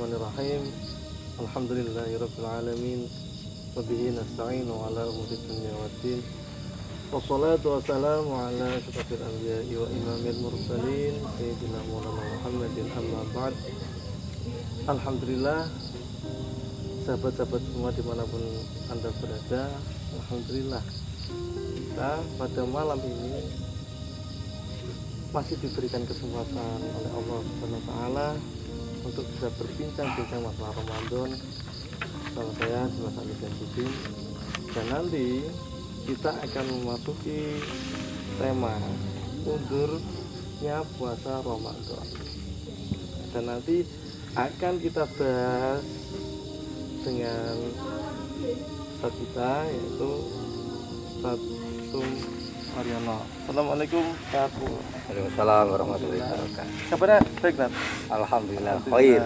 Bismillahirrahmanirrahim. Alhamdulillahirabbil alamin. Wa bihi nasta'inu ala umuri dunya waddin. Wassalatu wassalamu ala asyrafil anbiya'i wa imamil mursalin sayyidina Maulana Muhammadin amma ba'd. Alhamdulillah, sahabat-sahabat semua dimanapun Anda berada, alhamdulillah kita pada malam ini masih diberikan kesempatan oleh Allah Subhanahu wa taala untuk bisa berbincang-bincang masalah Ramadan bersama saya Mas Ali Jazudin. Dan nanti kita akan memasuki tema undurnya puasa Ramadan. Dan nanti akan kita bahas dengan Ustaz kita, yaitu Ustaz Tum Mariono. Assalamualaikum warahmatullahi wabarakatuh. Waalaikumsalam warahmatullahi wabarakatuh. Kabarnya baik, Nat? Alhamdulillah, khair.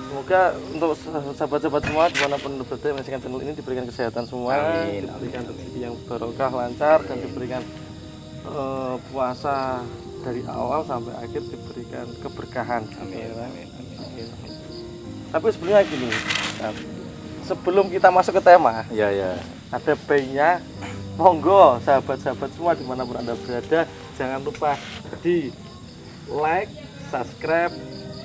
Semoga untuk sahabat-sahabat semua dimanapun berada menyaksikan channel ini diberikan kesehatan semua, Amin, diberikan amin, rezeki yang barokah, lancar, dan diberikan puasa dari awal sampai akhir diberikan keberkahan. Amin, Ya. amin, amin. Tapi sebelumnya gini, Nat, sebelum kita masuk ke tema, Ya, ya. ada baiknya monggo sahabat-sahabat semua dimanapun Anda berada, jangan lupa di like, subscribe,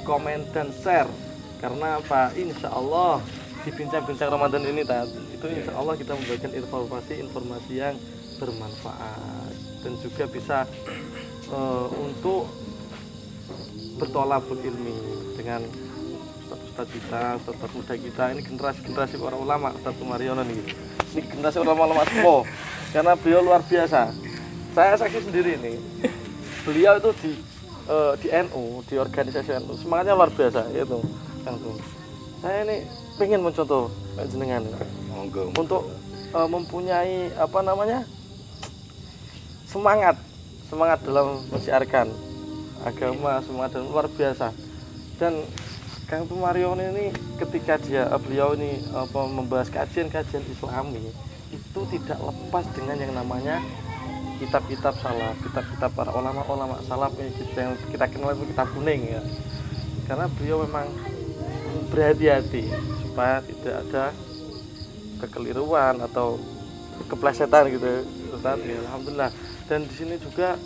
komen, dan share. Karena apa? Insya Allah di bincang-bincang Ramadan ini itu insya Allah kita memberikan informasi yang bermanfaat dan juga bisa untuk bertolabul ilmi dengan ustaz kita, ustaz muda kita. Ini generasi para ulama, Ustaz Mariono nih. Ini generasi ulama-ulama semua. Karena beliau luar biasa. Saya saksi sendiri nih. Beliau itu di NU, di organisasi NU, semangatnya luar biasa, yaitu langsung. Saya ini pengen mencontoh jenengan Monggo. untuk mempunyai semangat dalam mensiarkan agama, semangat dan luar biasa. Dan Kang Tumariono ini ketika beliau ini membahas kajian-kajian Islami, itu tidak lepas dengan yang namanya kitab-kitab salaf, kitab-kitab para ulama-ulama salaf yang kita kenal itu kitab kuning ya. Karena beliau memang berhati-hati supaya tidak ada kekeliruan atau keplesetan gitu, Ustaz. Ya, alhamdulillah. Dan di sini juga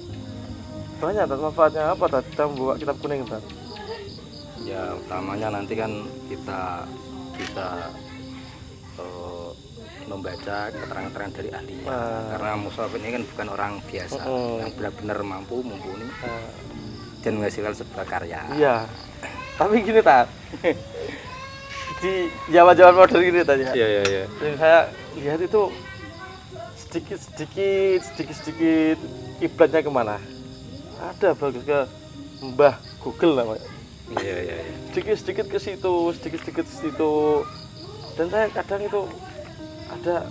banyak manfaatnya apa kita membawa kitab kuning, Ustaz? Ya, utamanya nanti kan kita bisa membaca keterangan-keterangan dari ahlinya. Karena musawwif ini kan bukan orang biasa yang benar-benar mampu mumpuni dan menghasilkan sebuah karya. Iya. Tapi gini, Tat. Di zaman-zaman modern gini tadi ya. Iya, iya, iya. Dan saya lihat itu sedikit kiblatnya kemana? Ada bagus ke Mbah Google namanya. Iya, iya, iya. Sedikit ke situ. Dan saya kadang itu ada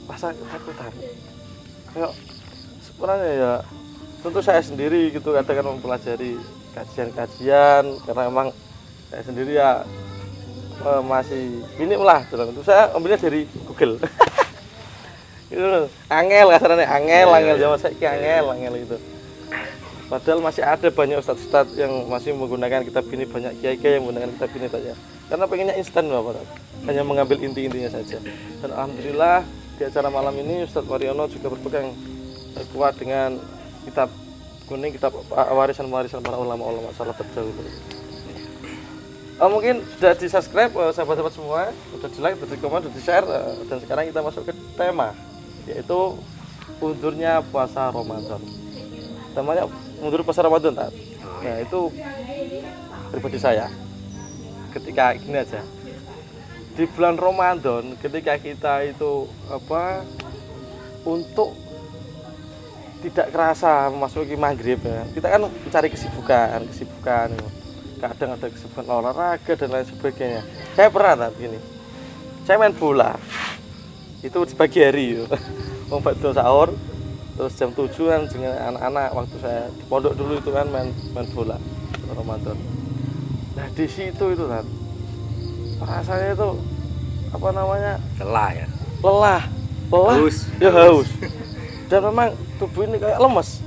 rasa ketakutan. Kayak sebenarnya ya, tentu saya sendiri gitu kadang kan mempelajari kajian-kajian karena memang saya sendiri ya masih minim lah dalam itu. Saya ambilnya dari Google. Itu angel kasarnya, angel zaman saya angel gitu. Padahal masih ada banyak ustadz yang masih menggunakan kitab ini, banyak kiai-kiai yang menggunakan kitab ini saja. Karena pengennya instan Bapak. Hanya mengambil inti-intinya saja. Dan alhamdulillah di acara malam ini Ustaz Mariono juga berpegang kuat dengan kitab kuning, kitab warisan para ulama-ulama salaf terdahulu. Mungkin sudah di-subscribe sahabat-sahabat semua, sudah di-like, sudah di-komen, sudah di-share, dan sekarang kita masuk ke tema, yaitu undurnya puasa Ramadan. Temanya mundur puasa Ramadan, Tat. Nah, itu pribadi saya. Ketika gini aja. Di bulan Ramadan ketika kita itu untuk tidak kerasa memasuki maghrib ya. Kita kan mencari kesibukan. Kadang ada kesibukan olahraga dan lain sebagainya. Saya pernah Tat gini. Saya main bola. Itu di pagi hari. Mau badhe sahur. Terus jam 7 kan dengan anak-anak waktu saya di pondok dulu itu kan main bola Ramadan. Nah di situ itu kan rasanya itu Lelah ya. lelah Haus. Ya haus. Dan memang tubuh ini kayak lemes.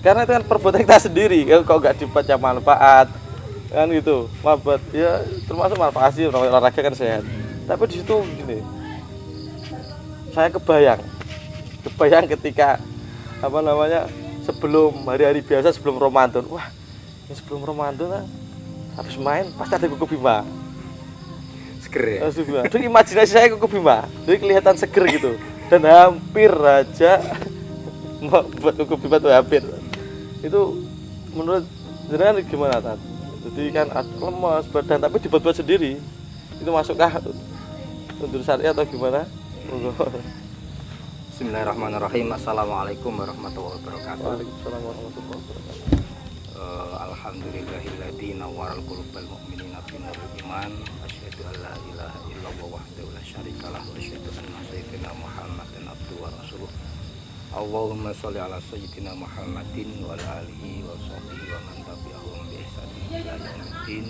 Karena itu kan perbuatan kita sendiri, kalau nggak dibaca manfaat, kan gitu. Mabat ya termasuk manfaat sih, olahraga kan sehat. Tapi di situ gini, saya kebayang ketika apa namanya, sebelum hari-hari biasa, sebelum Ramadan. Wah, ini sebelum Ramadan kan habis main pasti ada kuku bima. Seger ya. Itu imajinasi saya kuku bima, jadi kelihatan seger gitu. Dan hampir aja buat kuku bima tuh hampir. Itu menurut jenengan gimana, Tat? Jadi kan lemas badan tapi dibuat-buat sendiri. Itu masukkah untuk syariat atau gimana? Bismillahirrahmanirrahim. Assalamualaikum warahmatullahi wabarakatuh. Waalaikumsalam warahmatullahi wabarakatuh. Alhamdulillahilladzi nawwaral qulubal mu'minina binuril iman. Asyhadu an la ilaha illallah wahdahu la syarikalah wa asyhadu anna sayyidina Muhammadan abduhu wa rasuluh. Allahumma sholli ala sayyidina Muhammadin wa ala alihi wa sahbihi wa man tabi'ahum bi ihsanin ila yaumiddin.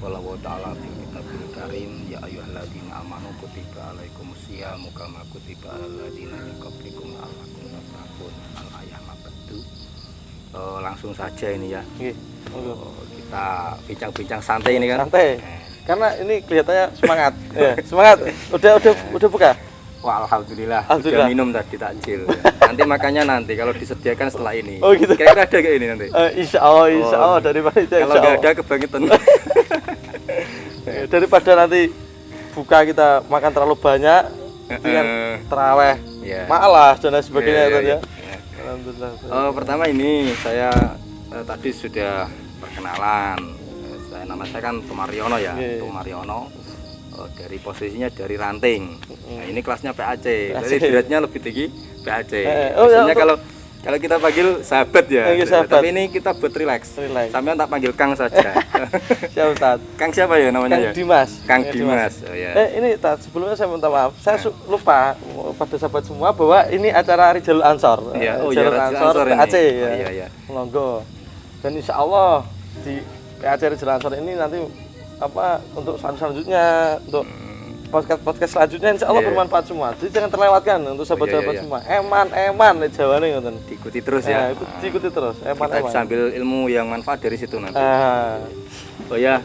Wallahu ta'ala fil kitabil karim ya ayyuhalladzina amanu kutiba alaikumusyamu kama kutiba alal ladzina min qablikum la'allakum tattaqun. Al-ayah mabadu. Langsung saja ini ya. Kita bincang-bincang santai ini kan. Santai. Karena ini kelihatannya semangat. Ya, semangat. Udah buka? Wah, alhamdulillah. Alhamdulillah. Sudah minum tadi takjil. Nanti makannya nanti kalau disediakan setelah ini. Oh gitu. Kira-kira ada kayak ini nanti. Insya Allah dari panitia. Kalau nggak ada kebangetan. Daripada nanti buka kita makan terlalu banyak, kan terawih, Ya. malas dan lain sebagainya Ya. ya. Alhamdulillah. Pertama ini saya tadi sudah perkenalan. Nama saya kan Tumariono ya. Yeah. Tumariono. Dari posisinya dari ranting. Nah, ini kelasnya PAC. Jadi derajatnya lebih tinggi PAC. Biasanya kalau kita panggil sahabat ya. Sahabat. Tapi ini kita buat relax. Sampean tak panggil Kang saja. Siap, Ustaz. Kang siapa ya namanya? Kang Dimas. Kang Dimas. Oh, ya. Ini Tat, sebelumnya saya minta maaf. Saya lupa pada sahabat semua bahwa ini acara Rijalul Ansor. Ya, Rijalul Ansor PAC ya. Iya. Monggo. Dan insya Allah di PAC Rijalul Ansor ini nanti untuk selanjutnya, untuk podcast selanjutnya insya Allah bermanfaat semua. Jadi jangan terlewatkan untuk sahabat-sahabat semua. Eman Jawane ngoten. Diikuti terus ya. Diikuti terus. Kita bisa ambil ilmu yang manfaat dari situ nanti. Oh ya.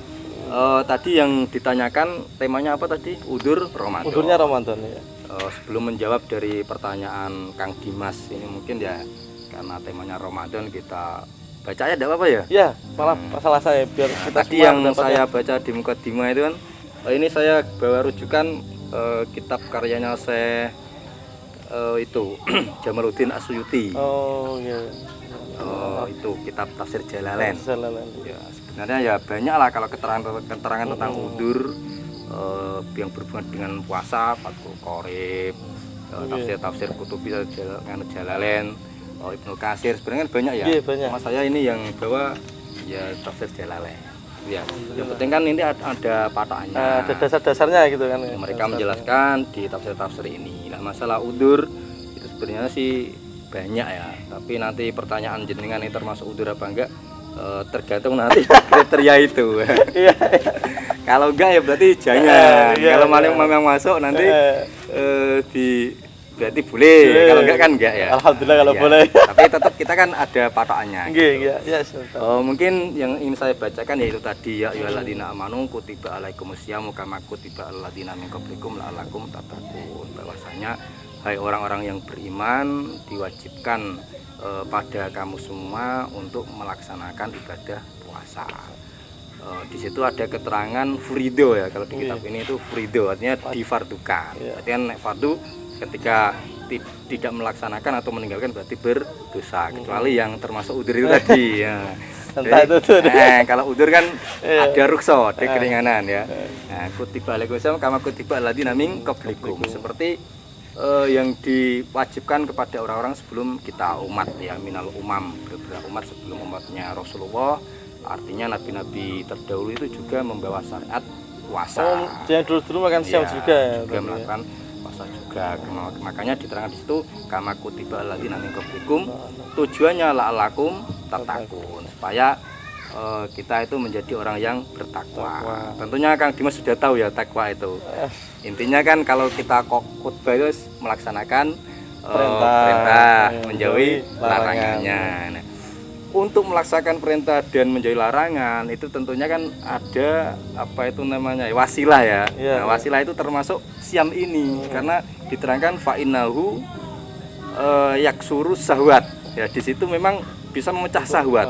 Tadi yang ditanyakan temanya apa tadi? Udur Ramadan. Udurnya Ramadan ya. Sebelum menjawab dari pertanyaan Kang Dimas ini mungkin ya, karena temanya Ramadan, kita baca ya, tidak apa-apa ya? Ya, masalah saya biar kita tadi yang saya baca di Mukadimah itu kan, ini saya bawa rujukan kitab karyanya saya itu Jamaluddin Asyuyuti. Oh iya. Itu kitab Tafsir Jalalain. Ya, sebenarnya ya banyak lah kalau keterangan tentang udur yang berhubungan dengan puasa, Fathul Qorib, tafsir Kutubi Jalalain, Ibnu Katsir, sebenarnya banyak ya. Iya, banyak. Sama saya ini yang bawa ya Tafsir Jalalain. Ya, yang penting kan ini ada patokannya. Ada dasar-dasarnya gitu kan. Mereka menjelaskan di tafsir-tafsir ini. Nah, masalah udur itu sebenarnya sih banyak ya. Tapi nanti pertanyaan jenengan ini termasuk udur apa enggak? Tergantung nanti kriteria itu. Iya. Kalau enggak ya berarti jangan. Iya, kalau memang masuk nanti berarti boleh. Kalau enggak kan enggak ya. Alhamdulillah kalau ya. boleh. Tapi tetap kita kan ada patokannya. Iya. Mungkin yang ingin saya bacakan yaitu tadi ya ayyuhalladzina amanu kutiba alaikumusyamu kama kutiba alal ladzina min qablikum la'allakum tattaqun. Bahwasanya hai orang-orang yang beriman, diwajibkan pada kamu semua untuk melaksanakan ibadah puasa. Di situ ada keterangan furido ya, kalau di kitab ini itu furido artinya difardukan. Berarti kan fardu ketika tidak melaksanakan atau meninggalkan berarti berdosa, kecuali yang termasuk udur itu tadi ya. Jadi, kalau udur kan ada rukso, ada keringanan ya. Nah, kutiba alaikum kama kutiba alladzina min qablikum, seperti yang diwajibkan kepada orang-orang sebelum kita umat ya, minal umam, beberapa umat sebelum umatnya Rasulullah. Artinya nabi-nabi terdahulu itu juga membawa syariat puasa. Yang dulu-dulu makan siang juga melakukan puasa juga. Makanya diterangkan di situ kama kutiba alladzina min qablikum, tujuannya la'allakum tattaqun, supaya kita itu menjadi orang yang bertakwa. Tentunya Kang Dimas sudah tahu ya takwa itu. Intinya kan kalau kita khutbah itu melaksanakan perintah, menjauhi larangannya. Nah, untuk melaksanakan perintah dan menjauhi larangan itu tentunya kan ada apa itu namanya wasilah ya. Iya, Nah, wasilah itu termasuk siam ini karena diterangkan fa'innahu yaksuru sahwat. Ya di situ memang bisa memecah sahwat.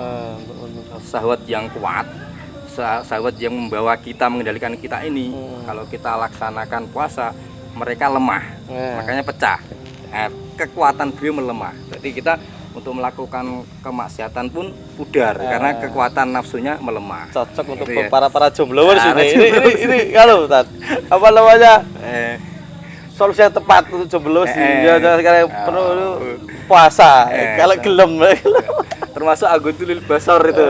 Sahwat yang kuat, sahwat yang membawa kita mengendalikan kita ini. Kalau kita laksanakan puasa, mereka lemah. Makanya pecah. Kekuatan beliau melemah. Berarti kita untuk melakukan kemaksiatan pun pudar karena kekuatan nafsunya melemah. Cocok untuk Gitu ya. para jombloers Para ini. Ini kalau Ustaz, apa namanya? Solusi yang tepat untuk jombloers ya sekarang penuh puasa. Kalau gelem Termasuk agutulil basar itu.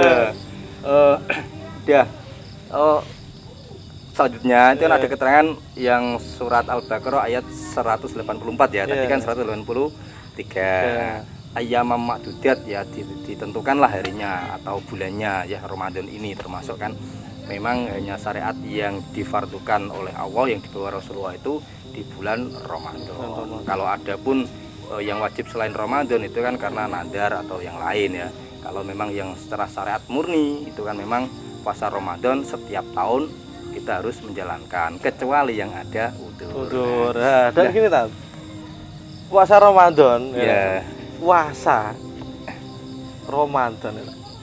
Dia selanjutnya itu kan ada keterangan yang surat Al-Baqarah ayat 184 ya. Tadi kan 183. Ayyamam ma'dudat ya ditentukanlah harinya atau bulannya ya Ramadan ini termasuk kan memang hanya syariat yang difardukan oleh Allah yang dibawa Rasulullah itu di bulan Ramadan. Kalau ada pun yang wajib selain Ramadan itu kan karena nadar atau yang lain ya. Kalau memang yang secara syariat murni itu kan memang puasa Ramadan setiap tahun kita harus menjalankan kecuali yang ada udzur. Dan gini Tan. Puasa Ramadan ya. Puasa Ramadan.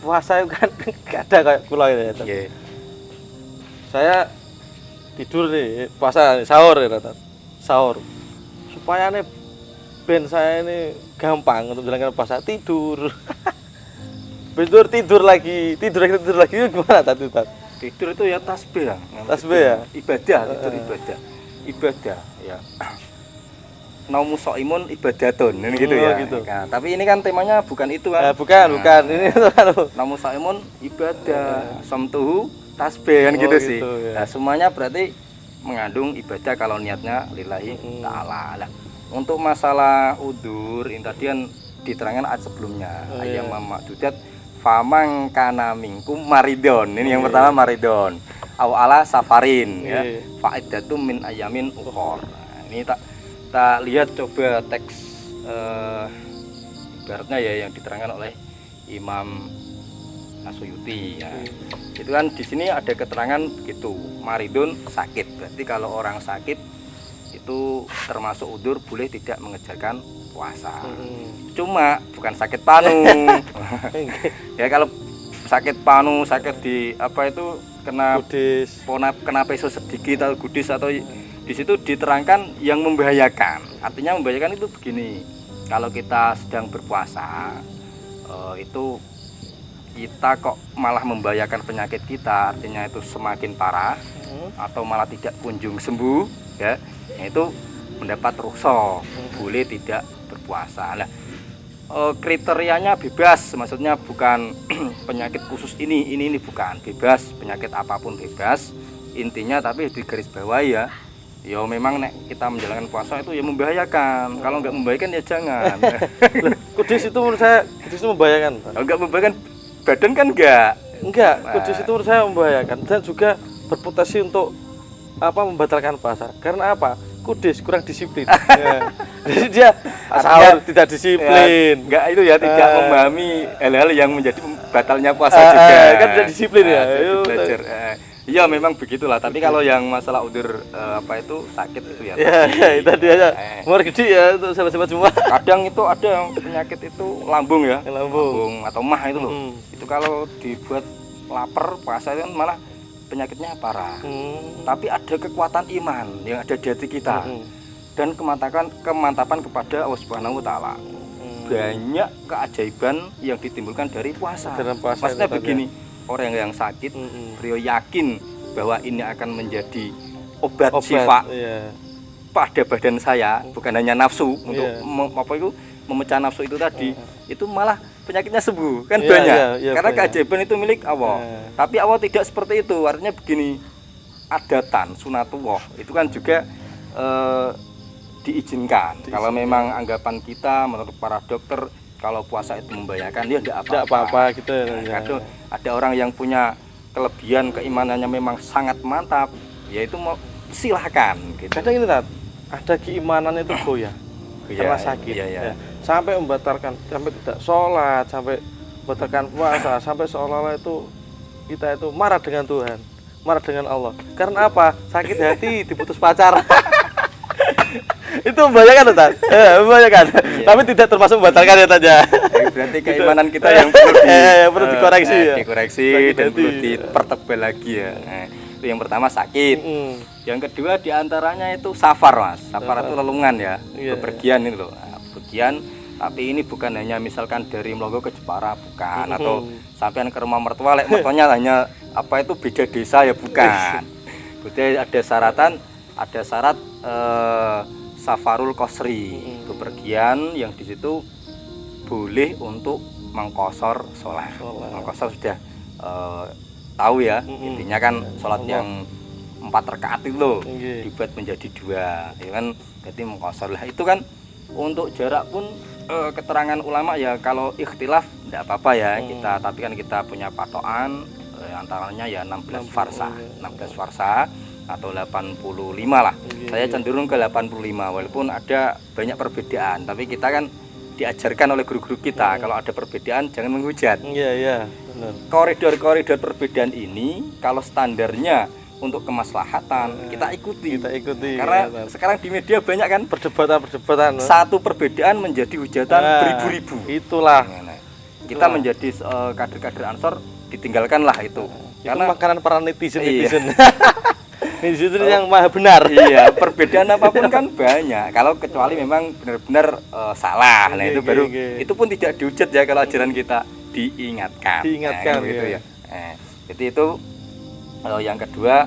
Puasa itu kan gak ada kayak kula ya. Yeah. Saya tidur nih, puasa sahur ya, Tan. Sahur. Supaya nih ben saya ini gampang untuk menjalankan puasa tidur. tidur lagi gimana tadi Tan? Tidur itu ya tasbih ya. Tasbih ya. Ibadah, tidur ibadah ya. Naumu so'imun ibadatun gitu ya. Gitu. Nah, tapi ini kan temanya bukan itu kan. Bukan. Ini Naumu so'imun ibadah, somtuhu tasbih kan gitu sih. Ya. Nah, semuanya berarti mengandung ibadah kalau niatnya lillahi ta'ala. Nah, untuk masalah udur ini tadi kan diterangkan ayat sebelumnya. Ayam ma'dudat famang kana minkum maridon. Ini yang pertama maridon. Awala safarin ya. Faidatum min ayamin ukhor. Nah, ini kita lihat coba teks ibaratnya ya yang diterangkan oleh Imam Asyuyuti ya. Itu kan di sini ada keterangan begitu. Maridun sakit. Berarti kalau orang sakit itu termasuk udzur boleh tidak mengerjakan puasa. Cuma bukan sakit panu. Ya kalau sakit panu, sakit di apa itu kena Gudis. Kena peso sedikit atau gudis atau di situ diterangkan yang membahayakan. Artinya membahayakan itu begini. Kalau kita sedang berpuasa itu kita kok malah membahayakan penyakit kita, artinya itu semakin parah atau malah tidak kunjung sembuh ya. Itu mendapat rukhsah, boleh tidak berpuasa. Nah, kriterianya bebas, maksudnya bukan penyakit khusus ini bukan, bebas, penyakit apapun bebas. Intinya tapi di garis bawah ya memang nek kita menjalankan puasa itu ya membahayakan. Kalau nggak membahayakan ya jangan. Kudis itu menurut saya itu membahayakan. Kalau nggak membahayakan badan kan enggak. Kudis itu menurut saya membahayakan dan juga berpotensi untuk membatalkan puasa. Karena apa? Kudis kurang disiplin. Ya. Jadi dia sahur tidak disiplin. Enggak itu ya tidak memahami hal-hal yang menjadi batalnya puasa juga. Kan tidak disiplin ya. Belajar. Iya memang begitulah. Tapi kalau yang masalah udur sakit itu ya. Ya tadi aja. Umur gede ya itu sahabat-sahabat semua. Kadang itu ada yang penyakit itu lambung ya. Lambung atau mah itu loh. Itu kalau dibuat lapar puasa itu kan malah penyakitnya parah. Tapi ada kekuatan iman yang ada di hati kita. Dan kemantapan kepada Allah Subhanahu wa taala. Banyak keajaiban yang ditimbulkan dari puasa. Maksudnya begini, orang yang sakit, beliau yakin bahwa ini akan menjadi obat syifa pada badan saya, bukan hanya nafsu untuk memecah nafsu itu tadi. Itu malah penyakitnya sembuh kan banyak. Karena keajaiban itu milik Allah. Tapi Allah tidak seperti itu. Artinya begini, adatan sunatullah itu kan juga diizinkan. Kalau memang anggapan kita menurut para dokter kalau puasa itu membahayakan ya tidak apa-apa gitu. Kadang ada orang yang punya kelebihan keimanannya memang sangat mantap, yaitu mau silahkan gitu. Kadang ini ada keimanannya itu goyah karena sakit. Sampai membatalkan, sampai tidak sholat, sampai membatalkan puasa sampai seolah-olah itu kita itu marah dengan Tuhan, marah dengan Allah. Karena apa? Sakit hati diputus pacar. Itu membahayakan Ustaz. Membahayakan. Iya. Tapi tidak termasuk membatalkan ya tanya. Berarti keimanan kita yang perlu dikoreksi ya. Dikoreksi Sakit dan hati. perlu dipertebal lagi ya. Nah, itu yang pertama sakit. Yang kedua diantaranya itu safar mas. Safar itu lelungan ya, Iya, bepergian itu loh. Nah, bepergian, tapi ini bukan hanya misalkan dari Melongo ke Jepara, bukan. Atau sampean ke rumah mertua, lek mertuanya hanya apa itu beda desa ya, bukan. Berarti ada syarat safarul kosri, bepergian yang di situ boleh untuk mengkosor sholat. Mengkosor sudah tahu ya, intinya kan sholat yang 4 rakaat itu loh dibuat menjadi 2, ya kan, berarti mengkosor lah. Itu kan untuk jarak pun keterangan ulama ya, kalau ikhtilaf tidak apa-apa ya kita, tapi kan kita punya patokan antaranya ya 16 farsa, 16 farsa atau 85 lah. Saya cenderung ke 85 walaupun ada banyak perbedaan, tapi kita kan diajarkan oleh guru-guru kita kalau ada perbedaan jangan menghujat. Iya, benar. Koridor-koridor perbedaan ini kalau standarnya untuk kemaslahatan kita ikuti. Karena sekarang di media banyak kan perdebatan. Satu perbedaan menjadi hujatan beribu-ribu. Itulah. Kita menjadi kader-kader Ansor ditinggalkanlah itu. Karena makanan para netizen. Netizen yang maha benar. Iya, perbedaan apapun kan banyak. Kalau kecuali memang benar-benar salah. Nah, itu baru itu pun tidak dihujat ya kalau ajaran kita diingatkan. Nah, gitu ya. Jadi itu yang kedua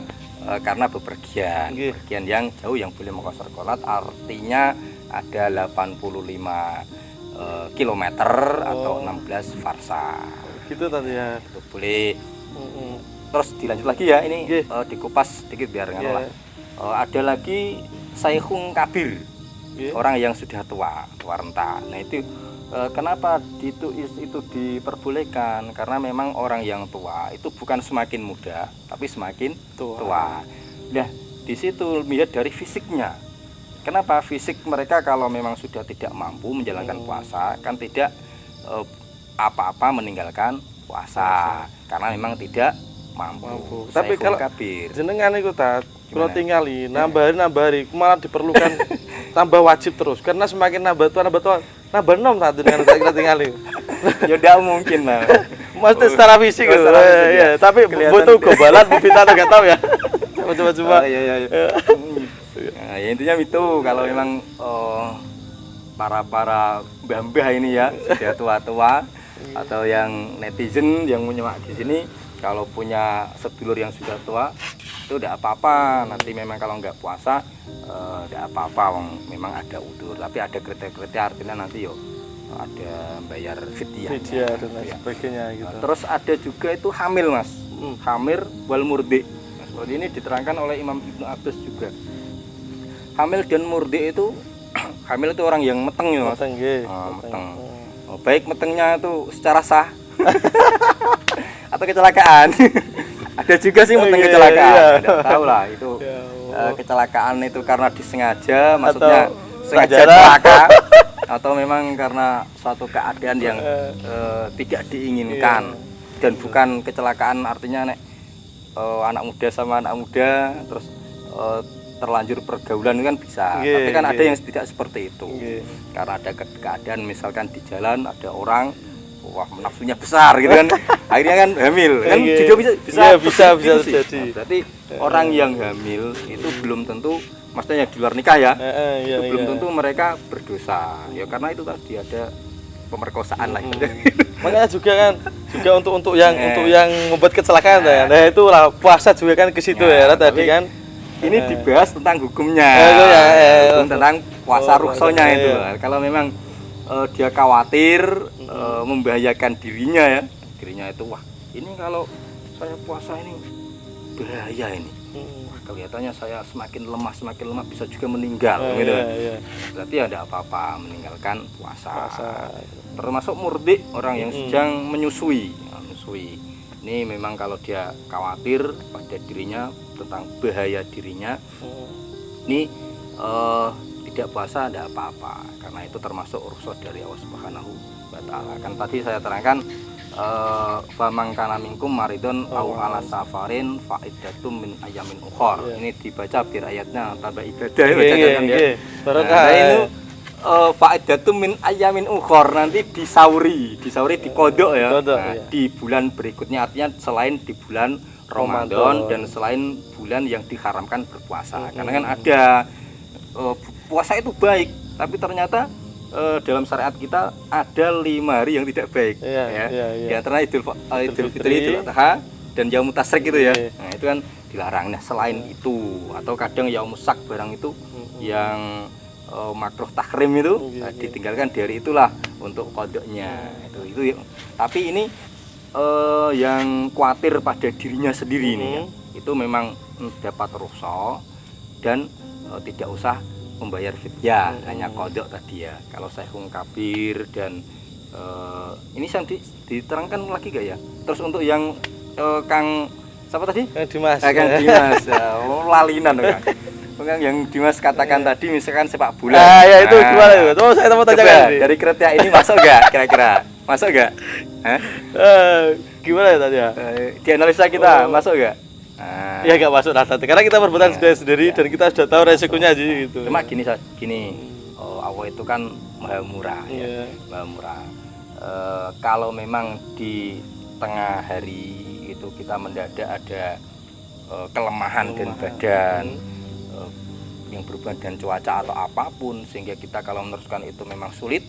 karena bepergian yang jauh yang boleh mengkosor sholat, artinya ada 85 km atau 16 farsa. Gitu tadi ya. Itu boleh. Terus dilanjut lagi ya, ini dikupas sedikit biar nggak lelah. Ada lagi Saikhung Kabir, orang yang sudah tua renta. Nah itu kenapa itu diperbolehkan? Karena memang orang yang tua itu bukan semakin muda, tapi semakin tua. Nah di situ lihat dari fisiknya. Kenapa fisik mereka kalau memang sudah tidak mampu menjalankan puasa, kan tidak apa-apa meninggalkan puasa, karena memang tidak mampu. Tapi kalau jenengan itu kalau tinggali nambah-hari malah diperlukan tambah wajib terus, karena semakin nambah tua nambah nom saat dengan kita tinggali. Ya tidak mungkin lah. Maksudnya secara fisik gitu. Ya, tapi butuh gobalan vita atau nggak tahu ya. Coba-coba. Iya. Nah, ya intinya itu kalau memang para mbah-mbah ini ya sudah tua-tua atau yang netizen yang menyimak di sini, kalau punya sedulur yang sudah tua itu tidak apa-apa. Nanti memang kalau nggak puasa tidak apa-apa, memang ada udur. Tapi ada kriteria artinya nanti ada bayar fidyah dan lain sebagainya gitu. Terus ada juga itu hamil mas, hamil wal murdi. Nah, seperti ini diterangkan oleh Imam Ibnu Abbas juga. Hamil dan murdi itu hamil itu orang yang meteng ya mas. Meteng. Baik metengnya itu secara sah atau kecelakaan. Ada juga sih meteng kecelakaan. Tidak tahu lah itu kecelakaan itu karena disengaja, maksudnya sengaja celaka, atau memang karena suatu keadaan yang tidak diinginkan. Dan bukan kecelakaan artinya anak muda sama anak muda terus terlanjur pergaulan kan bisa. Tapi kan ada yang tidak seperti itu. Karena ada keadaan misalkan di jalan ada orang nafsunya besar gitu kan. Akhirnya kan hamil. Kan juga bisa jadi. Berarti orang yang hamil itu belum tentu, maksudnya di luar nikah ya. Itu belum tentu mereka berdosa. Ya karena itu tadi ada pemerkosaan lah. Makanya juga untuk yang membuat kecelakaan ya. Nah, itulah puasa juga kan ke situ ya tadi kan. Ini dibahas tentang hukumnya, hukum tentang puasa ruksonya itu. Kalau memang dia khawatir membahayakan dirinya itu wah ini kalau saya puasa ini bahaya ini. Wah, kelihatannya saya semakin lemah bisa juga meninggal gitu. Berarti ada apa-apa meninggalkan puasa. Termasuk murdi, orang yang sedang menyusui. Ini memang kalau dia khawatir pada dirinya tentang bahaya dirinya, ini tidak puasa tidak apa-apa, karena itu termasuk rukhsah dari Allah Subhanahu wa Ta'ala. Kan tadi saya terangkan faman kana minkum maridun au ala safarin fa iddatum min ayamin ukhor. Ini dibaca biar ayatnya tambah ibadah bacakan ya. Barokah. Nah, itu fa iddatum min ayamin ukhor nanti disauri di kodok ya. Di bulan berikutnya, artinya selain di bulan Ramadan dan selain bulan yang diharamkan berpuasa. Karena kan ada puasa itu baik, tapi ternyata dalam syariat kita ada 5 hari yang tidak baik. Di antara Idul Fitri, Idul Adha, dan Yaumut Tasyrik itu ya. Nah, itu kan dilarang. Nah, selain itu atau kadang Yaumus Sak barang itu yang makruh tahrim itu ditinggalkan dari itulah untuk kodoknya. Itu tapi ini yang khawatir pada dirinya sendiri ini ya, itu memang dapat rukhsah dan tidak usah membayar fidyah, hanya kodok tadi ya. Kalau Syekhul Kabir dan ini yang diterangkan lagi gak ya? Terus untuk yang Kang siapa tadi? Kang Dimas. Kang Dimas. Lalinan kan. Yang Dimas katakan tadi misalkan sepak bola. Ya itu gimana itu? Oh, saya mau tanyakan. Dari kriteria ini masuk gak kira-kira? Masuk gak? Gimana ya tadi ya? Di analisa kita masuk gak? Ya gak masuk rata karena kita berbuatan sendiri dan kita sudah tahu resikonya aja gitu. Cuma gini Allah itu kan maha murah ya. Maha murah. Kalau memang di tengah hari itu kita mendadak ada kelemahan dan badan yang berhubungan dengan cuaca atau apapun sehingga kita kalau meneruskan itu memang sulit,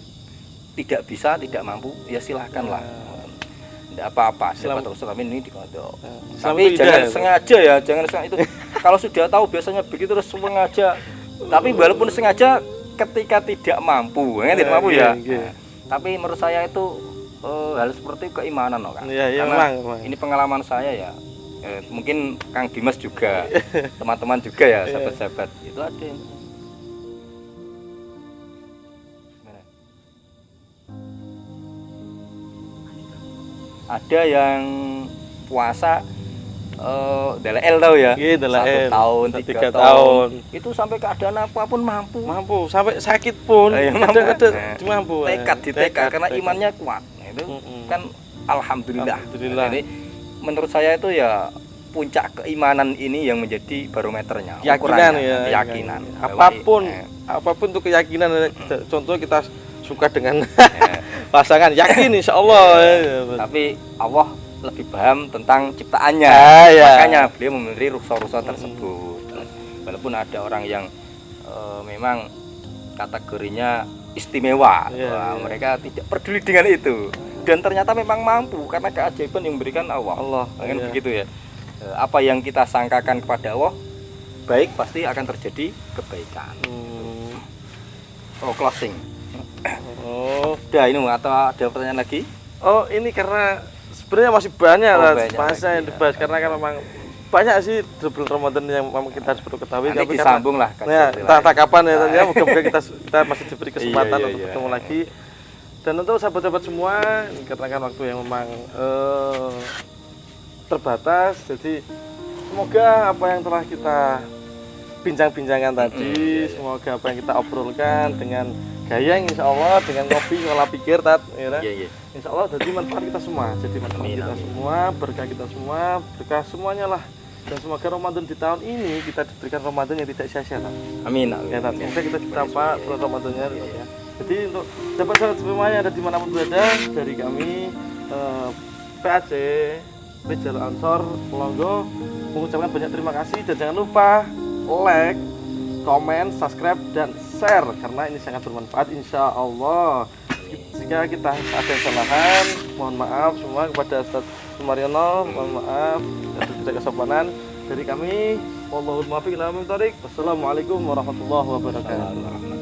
tidak bisa, tidak mampu, ya silahkanlah. Tidak apa-apa, siapa tahu kami ini dikodok. Tapi jangan sengaja ya, jangan sengaja itu. Kalau sudah tahu biasanya begitu terus sengaja. Tapi walaupun sengaja ketika tidak mampu, tidak mampu ya. Tapi menurut saya itu hal seperti keimanan loh kan. Karena ini pengalaman saya ya. Mungkin Kang Dimas juga, teman-teman juga ya, sahabat-sahabat itu ada yang ada yang puasa DLL tahu ya, 1 tahun, 3 tahun, itu sampai keadaan apapun mampu, sampai sakit pun, kadang-kadang mampu, tekad karena imannya kuat. Nah, itu kan alhamdulillah. Jadi menurut saya itu ya puncak keimanan ini yang menjadi barometernya, keyakinan. Apapun itu keyakinan. Contoh kita suka dengan pasangan, yakin insya Allah. Tapi Allah lebih paham tentang ciptaannya, makanya beliau memberi rukhsah-rukhsah tersebut. Walaupun ada orang yang memang kategorinya istimewa, mereka tidak peduli dengan itu. Dan ternyata memang mampu karena keajaiban yang memberikan Allah. Kan begitu ya. Apa yang kita sangkakan kepada Allah baik, pasti akan terjadi kebaikan. Closing. Udah ini atau ada pertanyaan lagi? Ini karena sebenarnya masih banyak bahasa yang dibahas karena kan memang banyak sih bulan Ramadan yang memang kita harus perlu ketahui. Nanti disambung lah. Entah kapan ya. Moga-moga kita masih diberi kesempatan untuk bertemu lagi. Dan untuk sahabat-sahabat semua, karena kan waktu yang memang terbatas, jadi semoga apa yang telah kita bincang-bincangkan tadi, semoga apa yang kita obrolkan dengan gaya insya Allah, dengan ngopi, ngolah pikir, insya Allah jadi manfaat kita semua, jadi manfaat kita semua, berkah kita semua, berkah semuanya lah. Dan semoga Ramadan di tahun ini kita diberikan Ramadan yang tidak sia-sia. Amin. Semoga kita ditambah bulan Ramadannya. Jadi untuk sahabat-sahabat semuanya ada dimanapun berada, dari kami PAC Rijal Ansor Pelonggo mengucapkan banyak terima kasih dan jangan lupa like, komen, subscribe dan share karena ini sangat bermanfaat insya Allah. Jika kita ada kesalahan, mohon maaf semua kepada Ustaz Sumaryono, mohon maaf atas tidak kesopanan dari kami. Wallahul muwaffiq ila aqwamit thoriq. Wassalamualaikum warahmatullahi wabarakatuh.